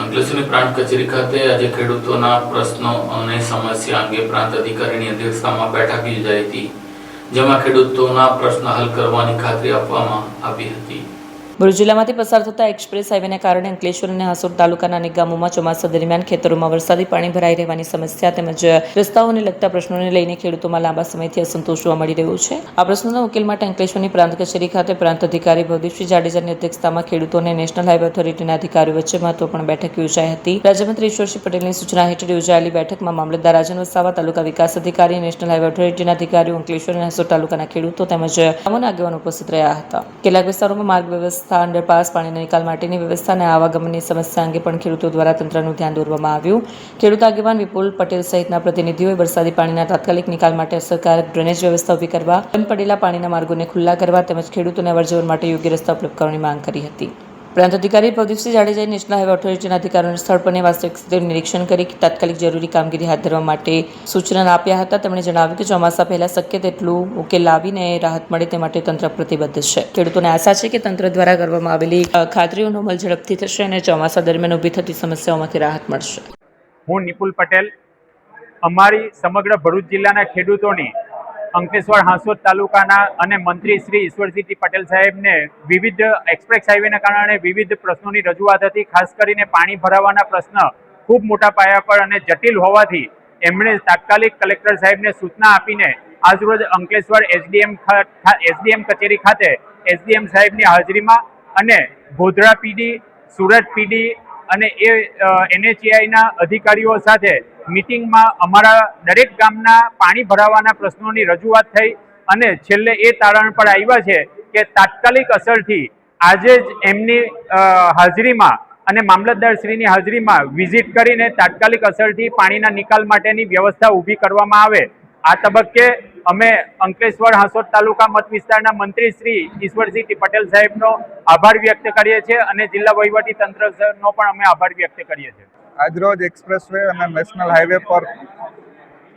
અંકલેશ્વરની પ્રાંત કચેરી ખાતે આજે ખેડૂતોના પ્રશ્નો અને સમસ્યા અંગે પ્રાંત અધિકારીની અધ્યક્ષતામાં બેઠક યોજાઈ હતી, જેમાં ખેડૂતોના પ્રશ્ન હલ કરવાની ખાતરી આપવામાં આવી હતી। ભરૂચ જિલ્લામાંથી પસાર થતા એક્સપ્રેસ હાઈવેને કારણે અંકલેશ્વર અને હાસોડ તાલુકાના અનેક ગામોમાં ચોમાસા દરમિયાન ખેતરોમાં વરસાદી પાણી ભરાઈ રહેવાની સમસ્યા તેમજ રસ્તાઓને લગતા પ્રશ્નોને લઈને ખેડૂતોમાં લાંબા સમયથી અસંતોષ જોવા મળી રહ્યો છે। આ પ્રશ્નોના ઉકેલ માટે અંકલેશ્વરની પ્રાંત કચેરી ખાતે પ્રાંત અધિકારી ભવદીપસિંહ જાડેજાની અધ્યક્ષતામાં ખેડૂતો અને નેશનલ હાઈવે ઓથોરિટીના અધિકારીઓ વચ્ચે મહત્વપૂર્ણ બેઠક યોજાઈ હતી। રાજ્યમંત્રી ઈશ્વરસિંહ પટેલની સૂચના હેઠળ યોજાયેલી બેઠકમાં મામલતદાર રાજન વસાવા, તાલુકા વિકાસ અધિકારી, નેશનલ હાઈવે ઓથોરિટીના અધિકારીઓ, અંકલેશ્વર અને હાસોડ તાલુકાના ખેડૂતો તેમજ ગામોના આગેવાનો ઉપસ્થિત રહ્યા હતા। કેટલાક વિસ્તારોમાં માર્ગ વ્યવસ્થા, અંડરપાસ, પાણીના નિકાલ માટેની વ્યવસ્થા અને આવાગમનની સમસ્યા અંગે પણ ખેડૂતો દ્વારા તંત્રનું ધ્યાન દોરવામાં આવ્યું। ખેડૂત આગેવાન વિપુલ પટેલ સહિતના પ્રતિનિધિઓએ વરસાદી પાણીના તાત્કાલિક નિકાલ માટે અસરકારક ડ્રેનેજ વ્યવસ્થા ઊભી કરવા, બંધ પડેલા પાણીના માર્ગોને ખુલ્લા કરવા તેમજ ખેડૂતોને અવરજવર માટે યોગ્ય રસ્તા ઉપલબ્ધ કરવાની માંગ કરી હતી। પ્રાંત અધિકારી ભવદીપસિંહ જાડેજાએ નેશનલ હાઈવે ઓથોરિટીના અધિકારીઓને સ્થળ પરની વાસ્તવિક સ્થિતિનું નિરીક્ષણ કરી તાત્કાલિક જરૂરી કામગીરી હાથ ધરવા માટે સૂચના આપ્યા હતા। તેમણે જણાવ્યું કે ચોમાસા પહેલા શક્ય તેટલું ઉકેલ લાવીને રાહત મળે તે માટે તંત્ર પ્રતિબદ્ધ છે। ખેડૂતોને આશા છે કે તંત્ર દ્વારા કરવામાં આવેલી ખાતરીઓનો અમલ ઝડપથી થશે અને ચોમાસા દરમિયાન ઊભી થતી સમસ્યાઓમાંથી રાહત મળશે। હું નિપુલ પટેલ અમારી સમગ્ર ભરૂચ જિલ્લાના ખેડૂતોની અંકલેશ્વર હાંસોદ તાલુકાના અને મંત્રી શ્રી ઈશ્વરસિંહ પટેલ સાહેબને વિવિધ એક્સપ્રેસ હાઈવેના કારણે વિવિધ પ્રશ્નોની રજૂઆત હતી। ખાસ કરીને પાણી ભરાવાના પ્રશ્ન ખૂબ મોટા પાયા પર અને જટિલ હોવાથી એમણે તાત્કાલિક કલેક્ટર સાહેબને સૂચના આપીને આજરોજ અંકલેશ્વર એસડીએમ કચેરી ખાતે એસડીએમ સાહેબની હાજરીમાં અને ગોધરા પીડી, સુરત પીડી અને NHAIના અધિકારીઓ સાથે મીટિંગમાં અમારા દરેક ગામના પાણી ભરાવાના પ્રશ્નોની રજૂઆત થઈ અને છેલ્લે એ તારણ પર આવ્યા છે કે તાત્કાલિક અસરથી આજે જ એમની હાજરીમાં અને મામલતદારશ્રીની હાજરીમાં વિઝિટ કરીને તાત્કાલિક અસરથી પાણીના નિકાલ માટેની વ્યવસ્થા ઊભી કરવામાં આવે। આ તબક્કે અમે અંકલેશ્વર હાંસોદ તાલુકા મત વિસ્તારના મંત્રી શ્રી ઈશ્વરસિંહ પટેલ સાહેબનો આભાર વ્યક્ત કરીએ છીએ અને જિલ્લા વહીવટી તંત્રનો પણ અમે આભાર વ્યક્ત કરીએ છીએ। આજરોજ એક્સપ્રેસવે અને નેશનલ હાઈવે પર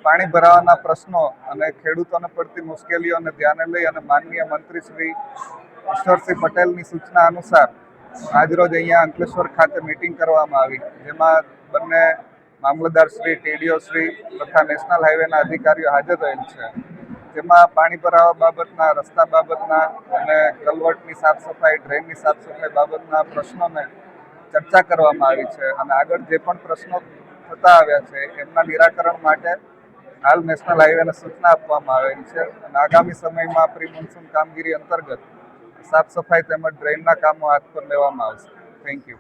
પાણી ભરાવાના પ્રશ્નો અને ખેડૂતોને પડતી મુશ્કેલીઓને ધ્યાને લઈ અને માનનીય મંત્રી શ્રી ઈશ્વરસિંહ પટેલની સૂચના અનુસાર આજરોજ અહીંયા અંકલેશ્વર ખાતે મીટિંગ કરવામાં આવી, જેમાં બંને મામલતદાર શ્રી, ટીડીઓ શ્રી તથા નેશનલ હાઈવેના અધિકારીઓ હાજર રહેલ છે। જેમાં પાણી ભરાવા બાબતના, રસ્તા બાબતના અને કલવર્ટની સાફ સફાઈ, ડ્રેનની સાફ સફાઈ બાબતના પ્રશ્નોને ચર્ચા કરવામાં આવી છે અને આગળ જે પણ પ્રશ્નો થતા આવ્યા છે એમના નિરાકરણ માટે હાલ નેશનલ હાઈવેને સૂચના આપવામાં આવેલી છે અને આગામી સમયમાં પ્રી મોન્સૂન કામગીરી અંતર્ગત સાફ સફાઈ તેમજ ડ્રેનના કામો હાથ પર લેવામાં આવશે। Thank you.